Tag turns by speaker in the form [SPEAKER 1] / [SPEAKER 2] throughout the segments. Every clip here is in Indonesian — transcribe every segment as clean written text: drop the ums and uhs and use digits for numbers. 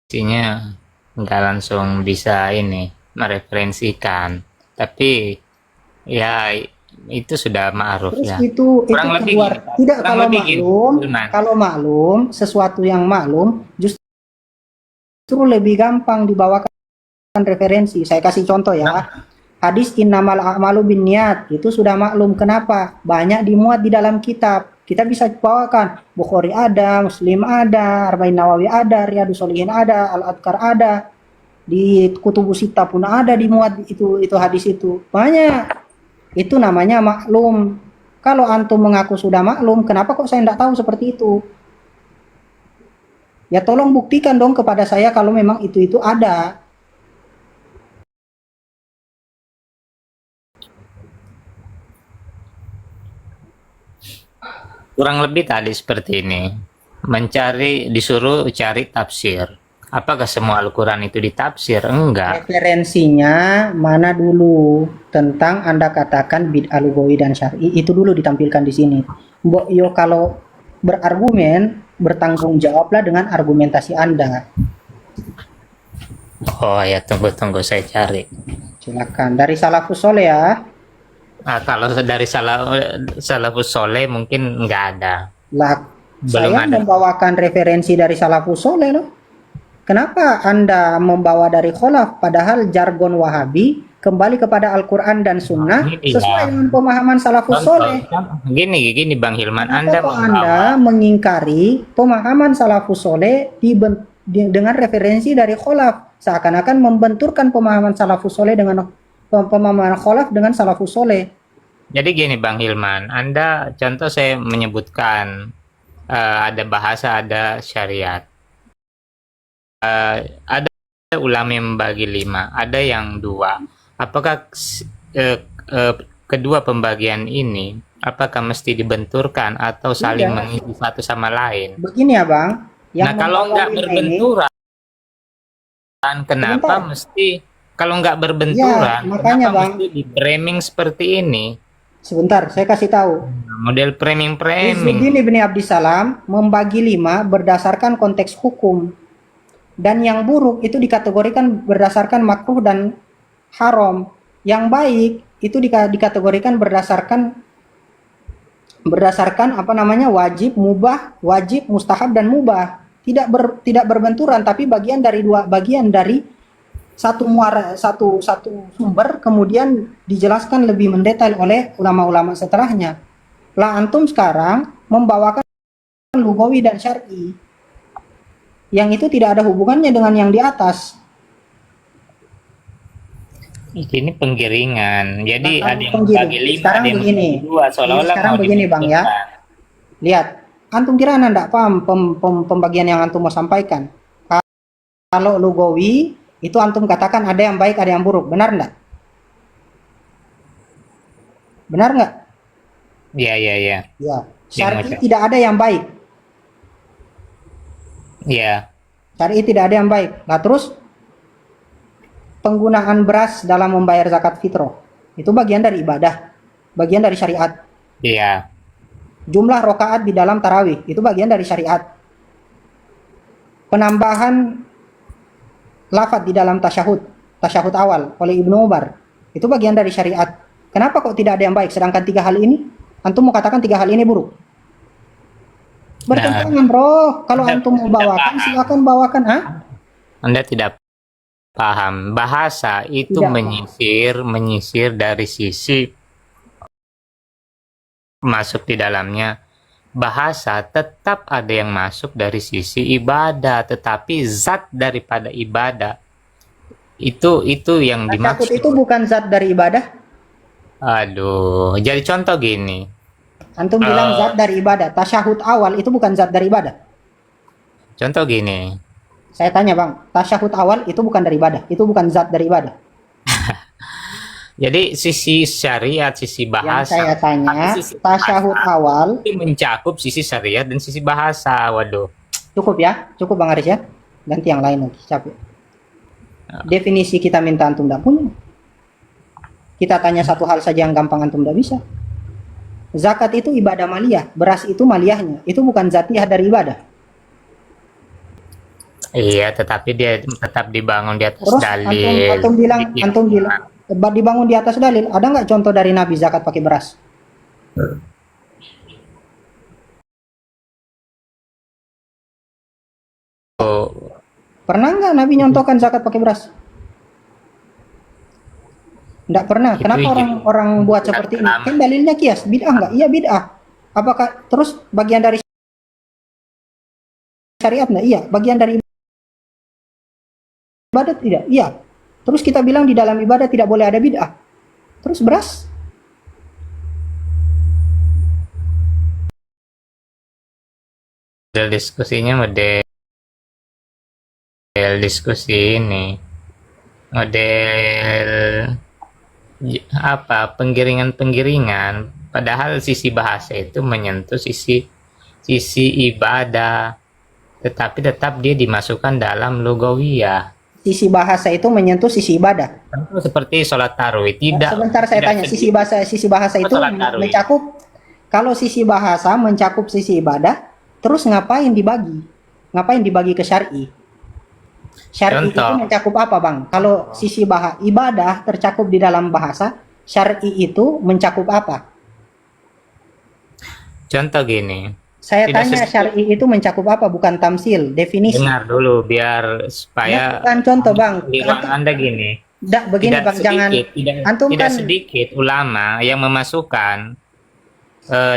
[SPEAKER 1] Pastinya nggak langsung bisa ini mereferensikan, tapi ya itu sudah ma'ruf
[SPEAKER 2] Terus
[SPEAKER 1] ya.
[SPEAKER 2] itu
[SPEAKER 1] Kurang lebih
[SPEAKER 2] keluar
[SPEAKER 1] gini, Pak.
[SPEAKER 2] tidak,
[SPEAKER 1] Kurang lebih gini, Hilman.
[SPEAKER 2] kalau maklum sesuatu yang maklum justru lebih gampang dibawakan referensi. Saya kasih contoh ya.
[SPEAKER 1] Kurang,
[SPEAKER 2] Hadis innamal a'malu binniyat itu sudah maklum, kenapa? Banyak dimuat di dalam kitab. Kita bisa bawakan Bukhari ada, Muslim ada, Arba'in Nawawi ada, Riyadhus Shalihin ada, Al-Adhkar ada, di Kutubus Sittah pun ada dimuat itu hadis itu. Banyak. Itu namanya maklum. Kalau antum mengaku sudah maklum, kenapa kok saya tidak tahu seperti itu? Ya tolong buktikan dong kepada saya kalau memang itu ada.
[SPEAKER 1] kurang lebih tadi seperti ini. Disuruh cari tafsir. Apakah semua Al-Quran itu ditafsir? Enggak.
[SPEAKER 2] Referensinya mana dulu tentang Anda katakan bid'ah lugawi dan syar'i itu dulu ditampilkan di sini. Mbok yo kalau berargumen bertanggung jawablah dengan argumentasi Anda.
[SPEAKER 1] Oh ya, tunggu-tunggu saya cari.
[SPEAKER 2] Silakan dari salafus soleh ya.
[SPEAKER 1] Nah, kalau dari salafus soleh mungkin nggak ada.
[SPEAKER 2] Lah
[SPEAKER 1] Belum
[SPEAKER 2] saya
[SPEAKER 1] ada.
[SPEAKER 2] membawakan referensi dari salafus soleh loh. Kenapa Anda membawa dari kholaf padahal jargon Wahabi kembali kepada Al-Quran dan Sunnah
[SPEAKER 1] Ini dia.
[SPEAKER 2] sesuai dengan pemahaman salafus
[SPEAKER 1] Contoh,
[SPEAKER 2] soleh?
[SPEAKER 1] gini Bang Hilman,
[SPEAKER 2] Kenapa
[SPEAKER 1] Anda
[SPEAKER 2] kok
[SPEAKER 1] membawa,
[SPEAKER 2] Anda mengingkari pemahaman salafus soleh dengan referensi dari kholaf? Seakan-akan membenturkan pemahaman salafus soleh dengan pemahaman kholaf dengan salafus soleh.
[SPEAKER 1] jadi gini Bang Hilman, Anda contoh saya menyebutkan ada bahasa, ada syariat. Ada ulama yang membagi 5, ada yang 2. Apakah kedua pembagian ini apakah mesti dibenturkan atau saling
[SPEAKER 2] Tidak.
[SPEAKER 1] mengisi satu sama lain?
[SPEAKER 2] Begini ya Bang, yang
[SPEAKER 1] Nah, kalau
[SPEAKER 2] membawa
[SPEAKER 1] nggak
[SPEAKER 2] 5 ini,
[SPEAKER 1] berbenturan, kenapa
[SPEAKER 2] sebentar.
[SPEAKER 1] mesti kalau nggak
[SPEAKER 2] Ya,
[SPEAKER 1] berbenturan,
[SPEAKER 2] makanya
[SPEAKER 1] kenapa
[SPEAKER 2] Bang,
[SPEAKER 1] mesti di framing seperti ini?
[SPEAKER 2] sebentar, saya kasih tahu.
[SPEAKER 1] Model framing-framing.
[SPEAKER 2] Izzuddin ibni Abdissalam membagi 5 berdasarkan konteks hukum. Dan yang buruk itu dikategorikan berdasarkan makruh dan haram. Yang baik itu dikategorikan berdasarkan apa namanya wajib, mubah, wajib, mustahab dan mubah. Tidak berbenturan, tapi bagian dari satu sumber kemudian dijelaskan lebih mendetail oleh ulama-ulama setelahnya. Lah antum sekarang membawakan lugawi dan syar'i yang itu tidak ada hubungannya dengan yang di atas.
[SPEAKER 1] Ini penggiringan. Jadi
[SPEAKER 2] Nah,
[SPEAKER 1] ada yang
[SPEAKER 2] penggiring.
[SPEAKER 1] membagi 5,
[SPEAKER 2] Sekarang
[SPEAKER 1] ada yang
[SPEAKER 2] begini.
[SPEAKER 1] membagi 2, seolah-olah
[SPEAKER 2] Sekarang
[SPEAKER 1] mau
[SPEAKER 2] begini Bang ya.
[SPEAKER 1] dibenturkan.
[SPEAKER 2] Lihat, antum kira anda tidak paham pembagian yang antum mau sampaikan. Kalau lugawi itu antum katakan ada yang baik, ada yang buruk. Benar enggak? Benar enggak?
[SPEAKER 1] Iya, iya, iya.
[SPEAKER 2] Ya.
[SPEAKER 1] Yang
[SPEAKER 2] Syar'i
[SPEAKER 1] macam.
[SPEAKER 2] tidak ada yang baik.
[SPEAKER 1] Iya.
[SPEAKER 2] Syar'i tidak ada yang baik. Nah, terus penggunaan beras dalam membayar zakat fitrah itu bagian dari ibadah, bagian dari syariat.
[SPEAKER 1] Iya.
[SPEAKER 2] Jumlah rokaat di dalam tarawih itu bagian dari syariat. Penambahan lafaz di dalam tasyahud awal oleh Ibnu Umar itu bagian dari syariat. Kenapa kok tidak ada yang baik sedangkan 3 hal ini antum mau katakan 3 hal ini buruk?
[SPEAKER 1] Nah,
[SPEAKER 2] Bertentangan bro. Kalau
[SPEAKER 1] Anda
[SPEAKER 2] antum mau
[SPEAKER 1] tidak
[SPEAKER 2] bawakan
[SPEAKER 1] paham.
[SPEAKER 2] silakan bawakan.
[SPEAKER 1] Anda tidak paham. Bahasa itu
[SPEAKER 2] Tidak.
[SPEAKER 1] menyisir dari sisi masuk di dalamnya. Bahasa tetap ada yang masuk dari sisi ibadah, tetapi zat daripada ibadah itu yang
[SPEAKER 2] Tasyahud itu
[SPEAKER 1] dimaksud.
[SPEAKER 2] bukan zat dari ibadah.
[SPEAKER 1] Aduh, jadi contoh gini.
[SPEAKER 2] Antum bilang
[SPEAKER 1] eh,
[SPEAKER 2] zat dari ibadah. Tasyahud awal itu bukan zat dari ibadah.
[SPEAKER 1] contoh gini.
[SPEAKER 2] Saya tanya bang, tasyahud awal itu bukan dari ibadah. Itu bukan zat dari ibadah.
[SPEAKER 1] Jadi sisi syariat, sisi
[SPEAKER 2] Yang
[SPEAKER 1] bahasa,
[SPEAKER 2] saya
[SPEAKER 1] tapi
[SPEAKER 2] tanya,
[SPEAKER 1] sisi
[SPEAKER 2] tasyahud
[SPEAKER 1] bahasa
[SPEAKER 2] awal
[SPEAKER 1] itu mencakup sisi syariat dan sisi bahasa. Waduh.
[SPEAKER 2] cukup ya, cukup bang Aris ya. Ganti yang lain lagi, capek. Definisi kita minta antum tidak punya. Kita tanya satu hal saja yang gampang antum tidak bisa. Zakat itu ibadah maliyah, beras itu maliyahnya. Itu bukan zatiah dari ibadah.
[SPEAKER 1] Iya, tetapi dia tetap dibangun di atas
[SPEAKER 2] Terus
[SPEAKER 1] dalil.
[SPEAKER 2] antum bilang dibangun di atas dalil. Ada nggak contoh dari Nabi zakat pakai beras?
[SPEAKER 1] Oh,
[SPEAKER 2] Pernah nggak Nabi nyontohkan zakat pakai beras? Nggak pernah.
[SPEAKER 1] itu
[SPEAKER 2] Kenapa orang buat seperti ini? Kan dalilnya kias, bid'ah nggak? Iya bid'ah. Apakah terus bagian dari syariat nggak? Iya. Bagian dari ibadat tidak? Iya. Terus kita bilang di dalam ibadah tidak boleh ada bid'ah. Terus beras?
[SPEAKER 1] model diskusinya model diskusi ini. Model apa? Penggiringan-penggiringan. Padahal sisi bahasa itu menyentuh sisi ibadah, tetapi tetap dia dimasukkan dalam lugawiyah.
[SPEAKER 2] Sisi bahasa itu menyentuh sisi ibadah.
[SPEAKER 1] Tentu seperti sholat tarawih tidak.
[SPEAKER 2] Sebentar saya
[SPEAKER 1] tidak
[SPEAKER 2] tanya,
[SPEAKER 1] sedikit.
[SPEAKER 2] sisi bahasa itu
[SPEAKER 1] Sholat tarawih.
[SPEAKER 2] mencakup, kalau sisi bahasa mencakup sisi ibadah, terus ngapain dibagi? Ngapain dibagi ke syar'i? Syar'i itu
[SPEAKER 1] Contoh.
[SPEAKER 2] mencakup apa, Bang? Kalau sisi ibadah tercakup di dalam bahasa, syar'i itu mencakup apa?
[SPEAKER 1] Contoh gini,
[SPEAKER 2] Saya
[SPEAKER 1] tidak
[SPEAKER 2] tanya
[SPEAKER 1] sedikit.
[SPEAKER 2] syar'i itu mencakup apa, bukan tamsil, definisi.
[SPEAKER 1] Dengar dulu biar
[SPEAKER 2] Ya,
[SPEAKER 1] supaya
[SPEAKER 2] bukan contoh, Bang.
[SPEAKER 1] di ruang Anda gini.
[SPEAKER 2] Begini,
[SPEAKER 1] Tidak
[SPEAKER 2] Bang, jangan
[SPEAKER 1] sedikit,
[SPEAKER 2] antum
[SPEAKER 1] tidak
[SPEAKER 2] kan
[SPEAKER 1] sedikit ulama yang memasukkan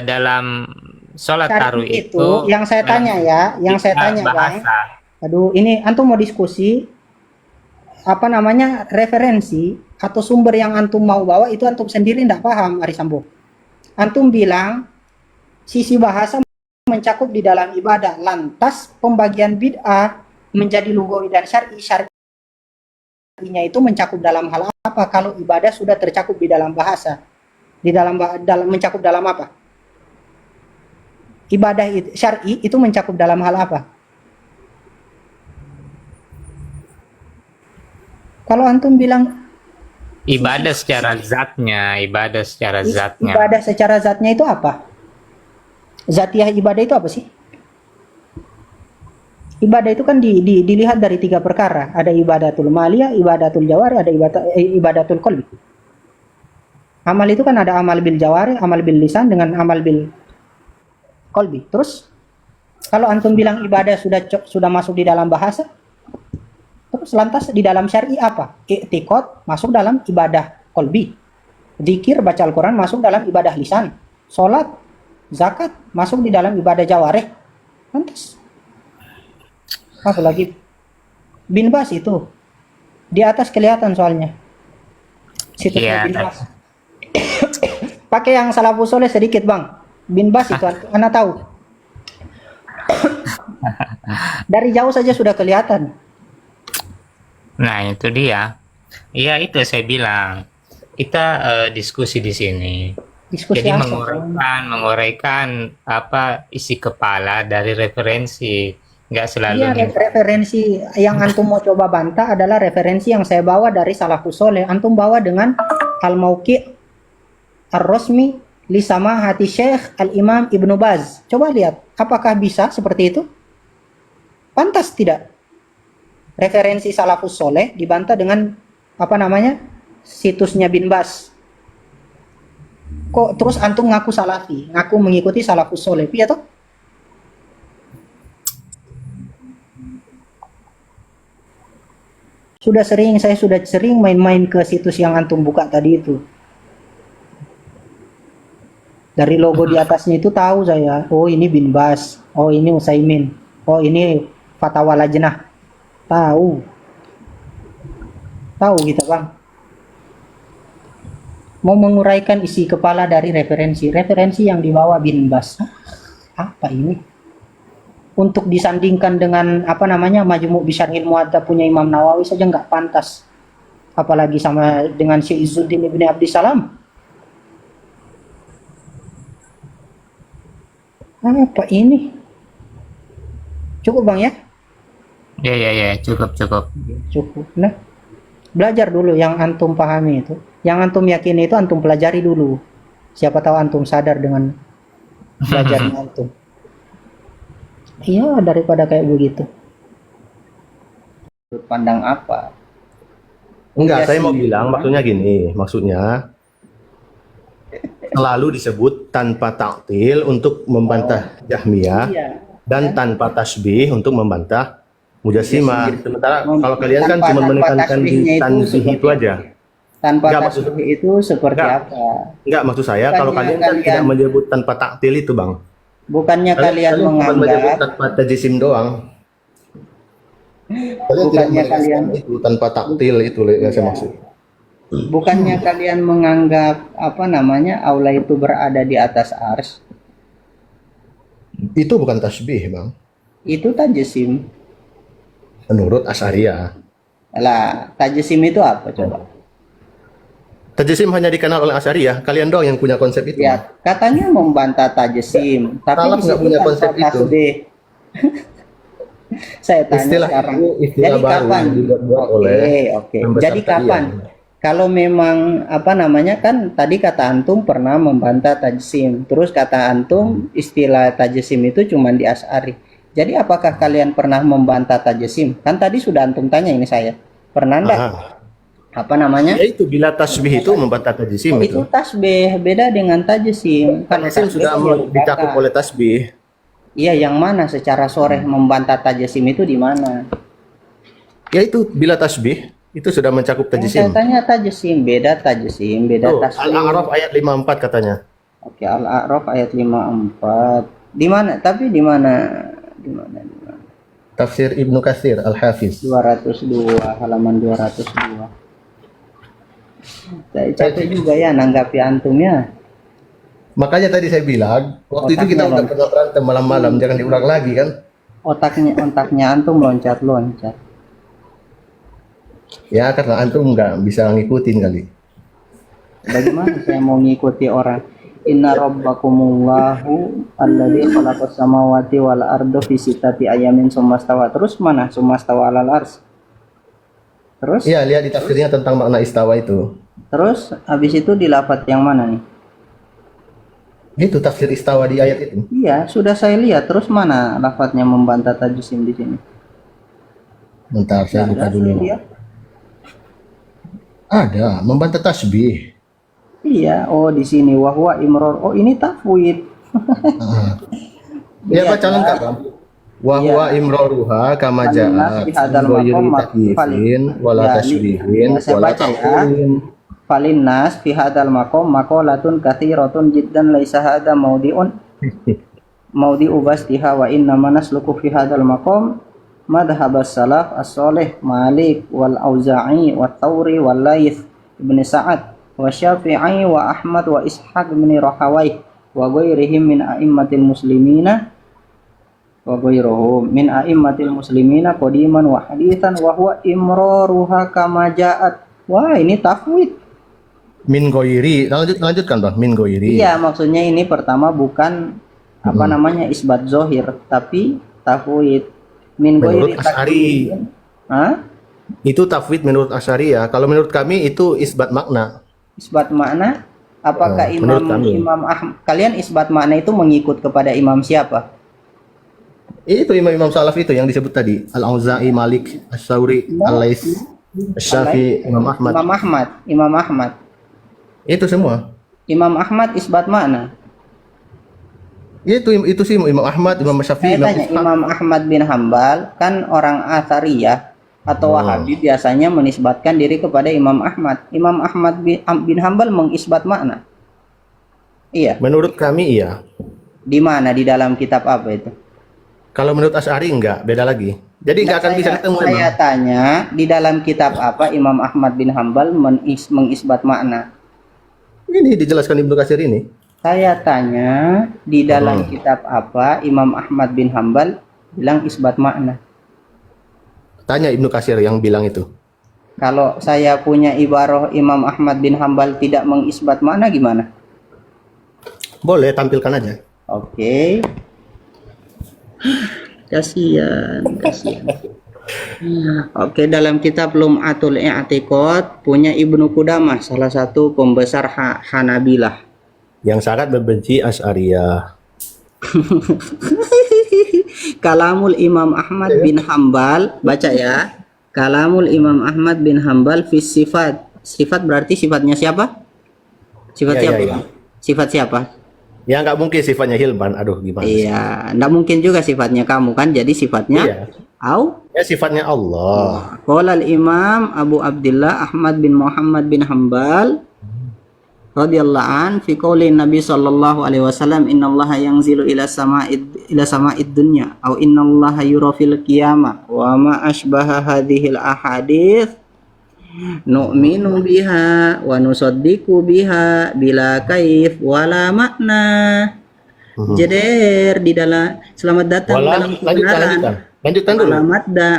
[SPEAKER 1] dalam sholat
[SPEAKER 2] syar'i
[SPEAKER 1] tarawih
[SPEAKER 2] itu yang saya
[SPEAKER 1] dalam
[SPEAKER 2] tanya ya, yang saya tanya, Bang.
[SPEAKER 1] bahasa.
[SPEAKER 2] Aduh, ini antum mau diskusi apa namanya referensi atau sumber yang antum mau bawa itu antum sendiri tidak paham, Arisambo. Antum bilang sisi bahasa mencakup di dalam ibadah, lantas pembagian bid'ah menjadi lugawi dan syar'i, syar'inya itu mencakup dalam hal apa kalau ibadah sudah tercakup di dalam bahasa, di dalam mencakup dalam apa? Ibadah itu syar'i itu mencakup dalam hal apa? Kalau antum bilang
[SPEAKER 1] Ibadah secara zatnya,
[SPEAKER 2] ibadah secara zatnya itu apa? Zatiah ibadah itu apa sih? Ibadah itu kan dilihat dari 3 perkara. Ada ibadatul maliyah, ibadatul jawari, ada ibadatul qalbi. Amal itu kan ada amal bil jawari, amal bil lisan dengan amal bil qalbi. Terus kalau antum bilang ibadah sudah masuk di dalam bahasa, terus lantas di dalam syar'i apa? I'tiqad masuk dalam ibadah qalbi. Zikir, baca Al-Quran masuk dalam ibadah lisan. Salat, zakat masuk di dalam ibadah jawareh. Lantas apa lagi? Bin Bas itu di atas kelihatan soalnya. Situsnya
[SPEAKER 1] Iya,
[SPEAKER 2] Bin Bas. Pakai yang salafus soleh sedikit, Bang. Bin Bas itu Anda tahu. Dari jauh saja sudah kelihatan.
[SPEAKER 1] nah itu dia. Iya itu saya bilang. Kita diskusi di sini.
[SPEAKER 2] Diskusi
[SPEAKER 1] Jadi
[SPEAKER 2] asal.
[SPEAKER 1] menguraikan apa isi kepala dari referensi. Nggak selalu
[SPEAKER 2] Iya, referensi yang antum mau coba bantah adalah referensi yang saya bawa dari salafus soleh. Antum bawa dengan al-mauqi' ar-rasmi li samahati Syekh al-Imam Ibnu Baz. Coba lihat, apakah bisa seperti itu? Pantas tidak? Referensi salafus soleh dibantah dengan apa namanya? Situsnya Bin Baz. Kok terus antum ngaku salafi, ngaku mengikuti salafus soleh, iya toh? Saya sudah sering main-main ke situs yang antum buka tadi itu. Dari logo di atasnya itu tahu saya, oh ini Bin Baz, oh ini Utsaimin, oh ini Fatwa Lajnah. Tahu. Tahu kita, Bang. Mau menguraikan isi kepala dari referensi yang dibawa Bin Baz. Apa ini? Untuk disandingkan dengan apa namanya Majmu' Bisyarhil Muwatta punya Imam Nawawi saja nggak pantas, apalagi sama dengan Syekh Izzuddin Ibn Abdissalam. Apa ini? Cukup, Bang, ya?
[SPEAKER 1] ya cukup.
[SPEAKER 2] Cukup. Nah, belajar dulu yang antum pahami itu, yang antum yakini itu antum pelajari dulu. Siapa tahu antum sadar dengan belajarnya antum. Iya, daripada kayak begitu. Sudut pandang apa?
[SPEAKER 3] Enggak,
[SPEAKER 2] Dia
[SPEAKER 3] saya mau
[SPEAKER 2] sendiri
[SPEAKER 3] bilang
[SPEAKER 2] bilang,
[SPEAKER 3] maksudnya gini, maksudnya selalu disebut tanpa taktil untuk membantah Jahmiyah
[SPEAKER 2] iya,
[SPEAKER 3] dan
[SPEAKER 2] kan?
[SPEAKER 3] tanpa tasbih untuk membantah Mujassimah.
[SPEAKER 2] Sendiri.
[SPEAKER 3] Sementara kalau kalian kan
[SPEAKER 2] Tanpa
[SPEAKER 3] cuma
[SPEAKER 2] tanpa
[SPEAKER 3] menekankan di
[SPEAKER 2] tasbihnya itu
[SPEAKER 3] tanzih
[SPEAKER 2] seperti
[SPEAKER 3] itu aja.
[SPEAKER 2] apa? Tanpa
[SPEAKER 3] Enggak maksud
[SPEAKER 2] tasbih itu seperti
[SPEAKER 3] enggak,
[SPEAKER 2] apa?
[SPEAKER 3] enggak maksud saya kalau
[SPEAKER 2] Bukannya
[SPEAKER 3] kalian kan tidak
[SPEAKER 2] kalian
[SPEAKER 3] menyebut tanpa taktil itu, Bang.
[SPEAKER 2] bukannya kalian
[SPEAKER 3] Kalian cuma menyebut
[SPEAKER 2] menganggap
[SPEAKER 3] tanpa tajisim doang. Kalian tidak
[SPEAKER 2] bukannya kalian
[SPEAKER 3] menegaskan itu tanpa taktil itu yang saya maksud.
[SPEAKER 2] bukannya kalian menganggap apa namanya aula itu berada di atas ars?
[SPEAKER 3] Itu bukan tasbih, Bang.
[SPEAKER 2] Itu tajesim.
[SPEAKER 3] Menurut Asy'ariyah.
[SPEAKER 2] Lah, tajesim itu apa coba?
[SPEAKER 3] Tajisim hanya dikenal oleh Asy'ariyah. Kalian doang yang punya konsep itu.
[SPEAKER 2] Ya, katanya membantah tajesim, tapi
[SPEAKER 3] Salaf
[SPEAKER 2] di
[SPEAKER 3] nggak
[SPEAKER 2] situ
[SPEAKER 3] punya
[SPEAKER 2] tanpa
[SPEAKER 3] konsep itu.
[SPEAKER 2] tasbih. Saya tanya
[SPEAKER 3] Istilah
[SPEAKER 2] sekarang.
[SPEAKER 3] itu istilah
[SPEAKER 2] Jadi
[SPEAKER 3] baru
[SPEAKER 2] kapan?
[SPEAKER 3] yang dibuat
[SPEAKER 2] Oke,
[SPEAKER 3] oleh
[SPEAKER 2] oke.
[SPEAKER 3] membesar
[SPEAKER 2] Jadi kapan?
[SPEAKER 3] kalian.
[SPEAKER 2] Kalau memang apa namanya kan tadi kata antum pernah membantah tajesim, terus kata antum istilah tajesim itu cuma di Asy'ari. Jadi apakah kalian pernah membantah tajesim? Kan tadi sudah antum tanya ini saya. Pernah enggak?
[SPEAKER 3] Aha.
[SPEAKER 2] Apa namanya?
[SPEAKER 3] Ya itu bila tasbih itu membantah tajisim
[SPEAKER 2] Oh,
[SPEAKER 3] itu.
[SPEAKER 2] itu tasbih, beda dengan tajesim. Kalau
[SPEAKER 3] Tajisim
[SPEAKER 2] tasbih
[SPEAKER 3] sudah
[SPEAKER 2] kan dia
[SPEAKER 3] dicakup
[SPEAKER 2] dibakar.
[SPEAKER 3] oleh tasbih.
[SPEAKER 2] Iya, yang mana secara soreh membantah tajesim itu di mana?
[SPEAKER 3] Ya itu bila tasbih itu sudah mencakup
[SPEAKER 2] Yang saya
[SPEAKER 3] tajisim.
[SPEAKER 2] tanya tajesim, beda
[SPEAKER 3] Tuh,
[SPEAKER 2] tasbih.
[SPEAKER 3] Al-A'raf ayat 54 katanya.
[SPEAKER 2] Oke, Al-A'raf ayat 54. Di mana? Tapi di mana? Di mana? Di mana?
[SPEAKER 3] Tafsir Ibnu Katsir Al-Hafiz.
[SPEAKER 2] 202, halaman 202. Saya capek juga ya nanggapi antum ya.
[SPEAKER 3] Makanya tadi saya bilang, waktu itu kita
[SPEAKER 2] Otaknya
[SPEAKER 3] udah pernah berantem malam-malam, jangan diulang lagi kan?
[SPEAKER 2] Otaknya antum loncat-loncat.
[SPEAKER 3] Ya karena antum nggak bisa ngikutin kali.
[SPEAKER 2] Bagaimana saya mau ngikuti orang? Inna rabbakumullahu alladzi khalaqas samawati wal arda fi sittati ayamin tsumma stawa. Terus mana tsumma stawa alal ars? Terus
[SPEAKER 3] Iya, lihat di tafsirnya tentang makna istawa itu.
[SPEAKER 2] terus habis itu di lafaz yang mana nih?
[SPEAKER 3] Itu tafsir istawa di ayat itu.
[SPEAKER 2] Iya, sudah saya lihat. Terus mana lafaznya membantah tajusim di sini?
[SPEAKER 3] Bentar, saya buka
[SPEAKER 2] Ada
[SPEAKER 3] dulu.
[SPEAKER 2] dia.
[SPEAKER 3] Ada, membantah tasbih.
[SPEAKER 2] Iya, oh di sini wahwa imror. Oh ini tafwid.
[SPEAKER 3] Ah. Ya baca lengkap, Bang. Wa huwa imroruha kama
[SPEAKER 2] Falinas
[SPEAKER 3] ja'a
[SPEAKER 2] fi hadzal
[SPEAKER 3] ghairi
[SPEAKER 2] maqam
[SPEAKER 3] takyifin wala
[SPEAKER 2] Ya,
[SPEAKER 3] tasbihin
[SPEAKER 2] ya, saya
[SPEAKER 3] wala
[SPEAKER 2] baca ya.
[SPEAKER 3] taqwin.
[SPEAKER 2] Falinnas fi hadzal maqam maqalatun katsiratun jiddan laisa hadza maudi'u bastiha wa inna manasluku fi hadzal maqam madhhabas salaf as-salih Malik wal Auza'i wa Tsauri wal Laits ibn Sa'ad wa Syafi'i wa Ahmad wa Ishaq bin Rahawayh wa ghairihim min a'immatil muslimina wa ghairuhum min a'immatil muslimina qadiman wa haditsan wa huwa imraruha kama ja'at. Wah, ini tafwid.
[SPEAKER 3] Min ghairi. Lanjutkan, Bang. Min ghairi.
[SPEAKER 2] Iya, maksudnya ini pertama bukan apa namanya isbat zohir, tapi tafwid. Min
[SPEAKER 3] Menurut
[SPEAKER 2] ghairi
[SPEAKER 3] Asy'ari.
[SPEAKER 2] takyifin. Hah?
[SPEAKER 3] Itu tafwid menurut Asy'ariyah. Kalau menurut kami itu isbat makna.
[SPEAKER 2] Isbat makna? Apakah
[SPEAKER 3] menurut kami.
[SPEAKER 2] Imam Kalian isbat makna itu mengikut kepada imam siapa?
[SPEAKER 3] Itu imam-imam salaf itu yang disebut tadi. Al-Auza'i, Malik, As-Sauri, Al-Lais, Syafi'i, Imam Ahmad.
[SPEAKER 2] Imam Ahmad.
[SPEAKER 3] Itu semua.
[SPEAKER 2] Imam Ahmad isbat makna.
[SPEAKER 3] Itu sih Imam Ahmad, Imam Syafi'i,
[SPEAKER 2] Saya
[SPEAKER 3] Imam
[SPEAKER 2] tanya,
[SPEAKER 3] Ishaq.
[SPEAKER 2] Imam Ahmad bin Hambal kan orang Athariyah atau Wahabi biasanya menisbatkan diri kepada Imam Ahmad. Imam Ahmad bin Hambal mengisbat makna. Iya.
[SPEAKER 3] Menurut kami iya.
[SPEAKER 2] Di mana di dalam kitab apa itu?
[SPEAKER 3] Kalau menurut Asy'ari enggak, beda lagi. Jadi enggak akan bisa ketemu
[SPEAKER 2] Saya
[SPEAKER 3] emang.
[SPEAKER 2] tanya di dalam kitab apa Imam Ahmad bin Hambal mengisbat makna?
[SPEAKER 3] Ini dijelaskan Ibnu Katsir ini.
[SPEAKER 2] Saya tanya di dalam kitab apa Imam Ahmad bin Hambal bilang isbat makna?
[SPEAKER 3] Tanya Ibnu Katsir yang bilang itu.
[SPEAKER 2] Kalau saya punya ibarah Imam Ahmad bin Hambal tidak mengisbat makna gimana?
[SPEAKER 3] Boleh tampilkan aja.
[SPEAKER 2] Oke. Kasihan. Oke, dalam kitab Lum'atul I'tiqad punya Ibnu Qudamah, salah satu pembesar Hanabilah.
[SPEAKER 3] Yang sangat membenci Asy'ariyah.
[SPEAKER 2] Kalamul Imam Ahmad bin Hambal, baca ya. Kalamul Imam Ahmad bin Hambal fi sifat. Sifat berarti sifatnya siapa? Sifat
[SPEAKER 3] Iya,
[SPEAKER 2] siapa?
[SPEAKER 3] iya, iya.
[SPEAKER 2] Sifat siapa?
[SPEAKER 3] Ya nggak mungkin sifatnya Hilman. Aduh, gimana sih?
[SPEAKER 2] Iya, enggak mungkin juga sifatnya kamu kan. Jadi sifatnya
[SPEAKER 3] Iya.
[SPEAKER 2] au.
[SPEAKER 3] Ya sifatnya Allah.
[SPEAKER 2] Qala al-Imam Abu Abdullah Ahmad bin Muhammad bin Hambal radhiyallahu an fi qouli Nabi sallallahu alaihi wasallam innallaha yanzilu ila sama'id dunya au innallaha yura fil qiyamah wa ma asbaha hadhil ahadits nu'minu biha wa nusaddiqu biha bila kaif wala makna. Jeder di dalam selamat datang dalam kebenaran.
[SPEAKER 3] Lanjutkan dulu.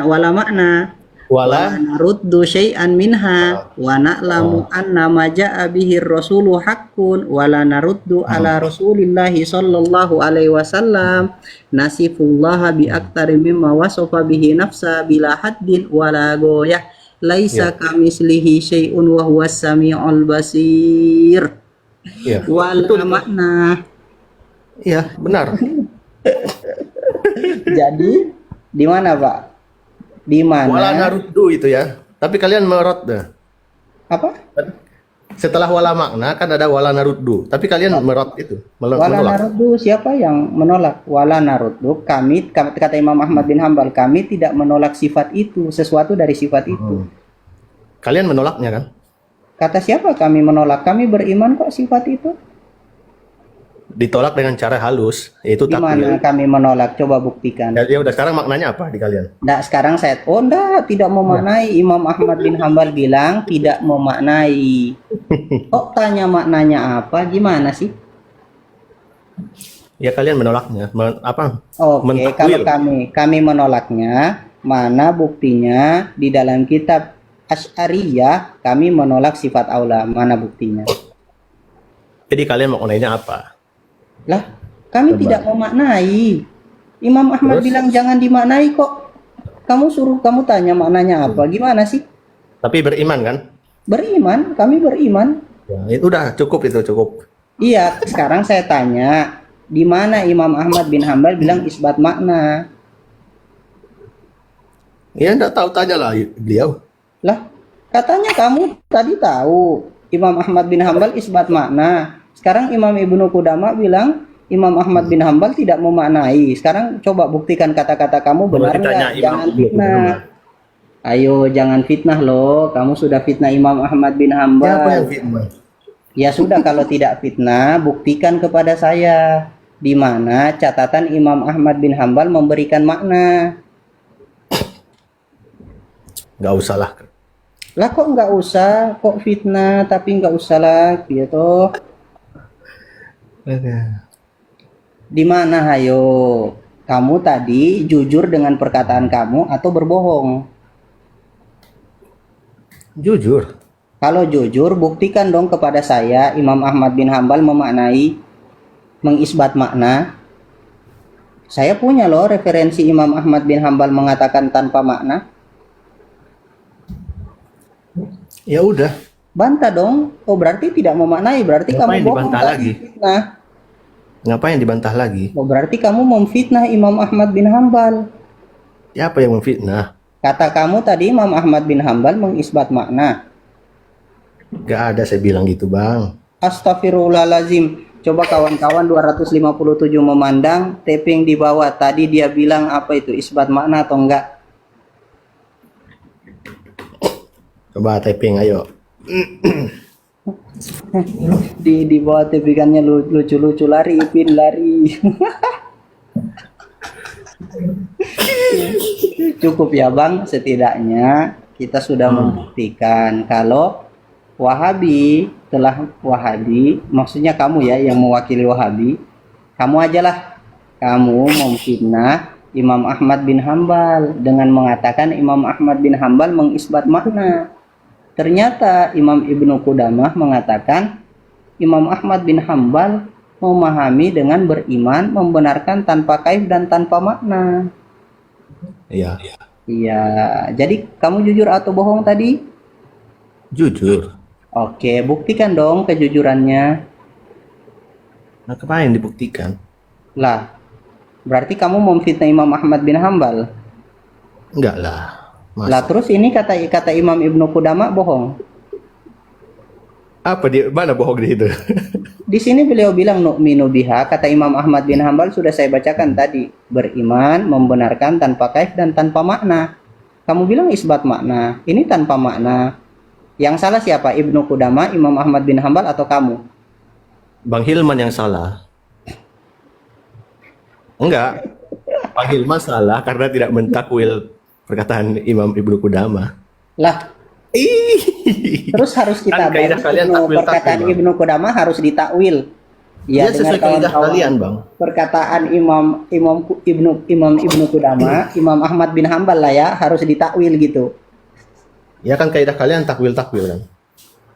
[SPEAKER 2] Wala makna
[SPEAKER 3] Wala
[SPEAKER 2] naruddu syai'an minha wa na'lamu anna ma ja'a bihi rasulu haqqun wa la naruddu ala rasulillahi sallallahu alaihi wasallam nasifullaha bi aktsari mimma wasafa bihi nafsa bila haddin wala goyah laisa kamislihi syai'un wa huwas samiul basir.
[SPEAKER 3] ya.
[SPEAKER 2] Wala makna.
[SPEAKER 3] Iya, benar.
[SPEAKER 2] Jadi di mana, Pak? Di
[SPEAKER 3] Wala
[SPEAKER 2] mana?
[SPEAKER 3] naruddu itu ya. Tapi kalian merot dah.
[SPEAKER 2] Apa?
[SPEAKER 3] Setelah wala makna kan ada wala naruddu. Tapi kalian merot itu,
[SPEAKER 2] Wala
[SPEAKER 3] menolak.
[SPEAKER 2] naruddu, siapa yang menolak? Wala naruddu, kami kata Imam Ahmad bin Hambal, kami tidak menolak sifat itu, sesuatu dari sifat itu.
[SPEAKER 3] Kalian menolaknya kan?
[SPEAKER 2] Kata siapa kami menolak? Kami beriman kok sifat itu.
[SPEAKER 3] Ditolak dengan cara halus, yaitu
[SPEAKER 2] Gimana
[SPEAKER 3] takwil.
[SPEAKER 2] kami menolak? Coba buktikan.
[SPEAKER 3] Ya udah, sekarang maknanya apa di kalian?
[SPEAKER 2] Nah, sekarang saya tidak memaknai. Imam Ahmad bin Hambal bilang tidak memaknai. Kok tanya maknanya apa? Gimana sih?
[SPEAKER 3] Ya kalian menolaknya. Apa?
[SPEAKER 2] Oke,
[SPEAKER 3] Mentakwil.
[SPEAKER 2] kalau kami menolaknya, mana buktinya di dalam kitab Asy'ariyah kami menolak sifat aula, mana buktinya?
[SPEAKER 3] Jadi kalian maknanya apa?
[SPEAKER 2] Lah, kami
[SPEAKER 3] Coba.
[SPEAKER 2] tidak memaknai. Imam Ahmad
[SPEAKER 3] Terus?
[SPEAKER 2] bilang jangan dimaknai kok. Kamu tanya maknanya apa? Gimana sih?
[SPEAKER 3] Tapi beriman kan?
[SPEAKER 2] Beriman, kami beriman.
[SPEAKER 3] Ya, itu udah cukup, itu cukup.
[SPEAKER 2] Iya, sekarang saya tanya, di mana Imam Ahmad bin Hambal bilang isbat makna?
[SPEAKER 3] Ya enggak tahu, tanyalah beliau.
[SPEAKER 2] Lah, katanya kamu tadi tahu Imam Ahmad bin Hambal isbat makna. Sekarang Imam Ibnu Qudamah bilang Imam Ahmad bin Hambal tidak memaknai. Sekarang coba buktikan kata-kata kamu benar
[SPEAKER 3] Boleh ditanya
[SPEAKER 2] nggak?
[SPEAKER 3] Imam
[SPEAKER 2] Jangan
[SPEAKER 3] Ibnu
[SPEAKER 2] fitnah.
[SPEAKER 3] Qudamah.
[SPEAKER 2] Ayo, jangan fitnah loh. Kamu sudah fitnah Imam Ahmad bin
[SPEAKER 3] Siapa yang
[SPEAKER 2] Hambal.
[SPEAKER 3] fitnah?
[SPEAKER 2] Ya sudah, kalau tidak fitnah, buktikan kepada saya di mana catatan Imam Ahmad bin Hambal memberikan makna.
[SPEAKER 3] Nggak usah lah.
[SPEAKER 2] Lah kok nggak usah, kok fitnah, tapi nggak usah lah, gitu. Di mana, hayo? Kamu tadi jujur dengan perkataan kamu atau berbohong?
[SPEAKER 3] Jujur.
[SPEAKER 2] Kalau jujur, buktikan dong kepada saya Imam Ahmad bin Hambal memaknai, mengisbat makna. Saya punya loh referensi Imam Ahmad bin Hambal mengatakan tanpa makna.
[SPEAKER 3] Ya udah.
[SPEAKER 2] Bantah dong. Oh, berarti tidak memaknai, berarti
[SPEAKER 3] Ngapain
[SPEAKER 2] kamu bohong
[SPEAKER 3] dibantah
[SPEAKER 2] tadi,
[SPEAKER 3] lagi?
[SPEAKER 2] fitnah.
[SPEAKER 3] Ngapain dibantah lagi?
[SPEAKER 2] Oh, berarti kamu memfitnah Imam Ahmad bin Hambal.
[SPEAKER 3] Siapa yang memfitnah?
[SPEAKER 2] Kata kamu tadi Imam Ahmad bin Hambal mengisbat makna.
[SPEAKER 3] Nggak ada saya bilang gitu, Bang.
[SPEAKER 2] Astagfirullahalazim. Coba kawan-kawan 257 memandang, taping di bawah. Tadi dia bilang apa itu? Isbat makna atau enggak?
[SPEAKER 3] Coba typing, ayo.
[SPEAKER 2] Di bawah tappingannya lucu-lucu, lari Ipin lari. Cukup ya Bang, setidaknya kita sudah membuktikan kalau Wahabi maksudnya kamu ya yang mewakili Wahabi, kamu ajalah, kamu memfitnah Imam Ahmad bin Hambal dengan mengatakan Imam Ahmad bin Hambal mengisbat makna. Ternyata Imam Ibnu Qudamah mengatakan Imam Ahmad bin Hambal memahami dengan beriman, membenarkan tanpa kaif dan tanpa makna.
[SPEAKER 3] Iya.
[SPEAKER 2] Iya, jadi kamu jujur atau bohong tadi?
[SPEAKER 3] Jujur.
[SPEAKER 2] Oke, buktikan dong kejujurannya.
[SPEAKER 3] Nah, kemarin dibuktikan.
[SPEAKER 2] Lah, berarti kamu memfitnah Imam Ahmad bin Hambal.
[SPEAKER 3] Enggak lah.
[SPEAKER 2] Lah
[SPEAKER 3] Masa?
[SPEAKER 2] terus ini kata Imam Ibnu Qudama bohong.
[SPEAKER 3] Apa dia mana bohong di itu?
[SPEAKER 2] Di sini beliau bilang nu'minu biha, kata Imam Ahmad bin Hambal sudah saya bacakan tadi, beriman, membenarkan tanpa kaif dan tanpa makna. Kamu bilang isbat makna, ini tanpa makna. Yang salah siapa? Ibnu Qudama, Imam Ahmad bin Hambal atau kamu?
[SPEAKER 3] Bang Hilman yang salah. Enggak. Bang Hilman salah karena tidak mentakwil perkataan Imam Ibnu Qudama.
[SPEAKER 2] Lah,
[SPEAKER 3] Ih.
[SPEAKER 2] terus harus kita
[SPEAKER 3] Kan kaidah
[SPEAKER 2] balik
[SPEAKER 3] kalian takwil-takwil,
[SPEAKER 2] perkataan
[SPEAKER 3] Bang.
[SPEAKER 2] Ibnu Qudama harus ditakwil.
[SPEAKER 3] Ya,
[SPEAKER 2] Ya, dengan
[SPEAKER 3] sesuai kaidah
[SPEAKER 2] kawan-kawan.
[SPEAKER 3] kalian, Bang.
[SPEAKER 2] Perkataan Imam Ibnu Qudama, Imam Ahmad bin Hambal lah ya, harus ditakwil gitu.
[SPEAKER 3] Ya kan kaidah kalian takwil-takwil kan.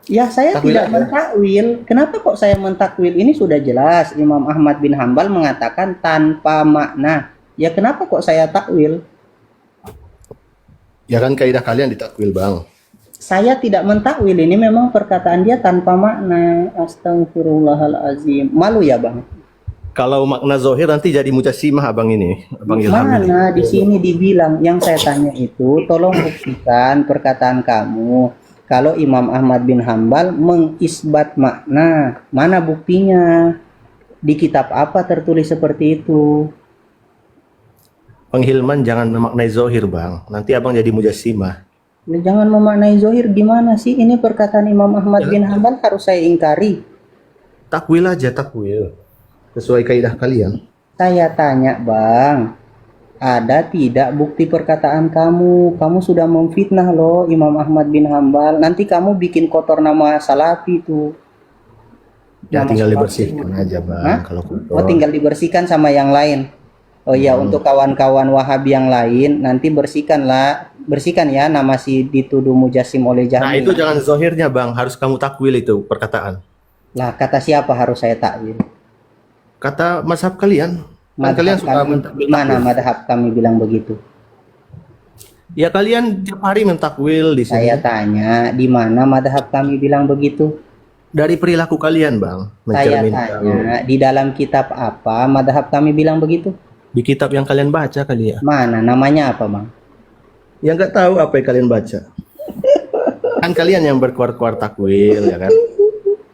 [SPEAKER 2] Ya, saya
[SPEAKER 3] Takwil
[SPEAKER 2] tidak
[SPEAKER 3] aja.
[SPEAKER 2] mentakwil. Kenapa kok saya mentakwil? Ini sudah jelas Imam Ahmad bin Hambal mengatakan tanpa makna. Ya, kenapa kok saya takwil?
[SPEAKER 3] Ya kan kaidah kalian ditakwil, Bang.
[SPEAKER 2] Saya tidak mentakwil. Ini memang perkataan dia tanpa makna. Astagfirullahalazim. Malu ya, Bang?
[SPEAKER 3] Kalau makna zohir nanti jadi mujassimah Abang ini, Abang Ilham ini.
[SPEAKER 2] Mana di sini dibilang yang saya tanya itu, tolong buktikan perkataan kamu. Kalau Imam Ahmad bin Hambal mengisbat makna, mana buktinya? Di kitab apa tertulis seperti itu?
[SPEAKER 3] Bang Hilman jangan memaknai zohir, Bang. Nanti Abang jadi mujassimah.
[SPEAKER 2] Ya, jangan memaknai zohir gimana sih? Ini perkataan Imam Ahmad bin Hambal harus saya ingkari.
[SPEAKER 3] Takwil aja, takwil. Sesuai kaidah kalian.
[SPEAKER 2] Saya tanya, Bang, ada tidak bukti perkataan kamu? Kamu sudah memfitnah loh Imam Ahmad bin Hambal. Nanti kamu bikin kotor nama Salafi tuh.
[SPEAKER 3] Ya
[SPEAKER 2] Nama
[SPEAKER 3] tinggal
[SPEAKER 2] Salafi.
[SPEAKER 3] dibersihkan aja, Bang.
[SPEAKER 2] Hah?
[SPEAKER 3] Kalau kotor.
[SPEAKER 2] Oh, tinggal dibersihkan sama yang lain. Oh iya, untuk kawan-kawan Wahabi yang lain, nanti bersihkan ya nama si dituduh mujassim oleh
[SPEAKER 3] Nah,
[SPEAKER 2] Jahmi.
[SPEAKER 3] itu jangan zohirnya, Bang. Harus kamu takwil itu perkataan.
[SPEAKER 2] Lah, kata siapa harus saya takwil?
[SPEAKER 3] Kata mazhab kalian. Kan
[SPEAKER 2] Madhab
[SPEAKER 3] kalian suka
[SPEAKER 2] kami,
[SPEAKER 3] mentakwil.
[SPEAKER 2] di mana madhab kami bilang begitu?
[SPEAKER 3] Ya kalian tiap hari mentakwil di sini.
[SPEAKER 2] Saya tanya, di mana madhab kami bilang begitu?
[SPEAKER 3] Dari perilaku kalian, Bang.
[SPEAKER 2] Saya
[SPEAKER 3] Mencerminkan.
[SPEAKER 2] tanya, di dalam kitab apa madhab kami bilang begitu?
[SPEAKER 3] Di kitab yang kalian baca kali ya.
[SPEAKER 2] Mana? Namanya apa, Bang?
[SPEAKER 3] Ya nggak tahu apa yang kalian baca. Kan kalian yang berkuar-kuar takwil, ya kan?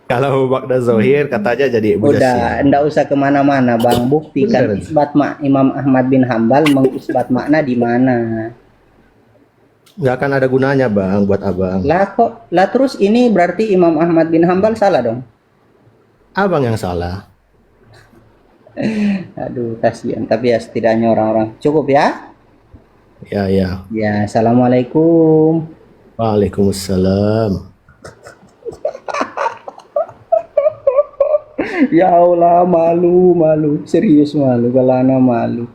[SPEAKER 3] Kalau makna zohir katanya jadi
[SPEAKER 2] Udah,
[SPEAKER 3] mujassim.
[SPEAKER 2] enggak usah kemana-mana, Bang. Buktikan
[SPEAKER 3] Bener.
[SPEAKER 2] isbat Imam Ahmad bin Hambal mengisbat makna di mana?
[SPEAKER 3] Nggak akan ada gunanya, Bang, buat Abang.
[SPEAKER 2] Lah terus ini berarti Imam Ahmad bin Hambal salah dong?
[SPEAKER 3] Abang yang salah.
[SPEAKER 2] Aduh, kasihan. Tapi ya setidaknya orang-orang cukup ya.
[SPEAKER 3] Ya, ya.
[SPEAKER 2] Ya, assalamualaikum.
[SPEAKER 3] Waalaikumsalam.
[SPEAKER 2] Ya Allah, malu, serius malu, kalau anak malu.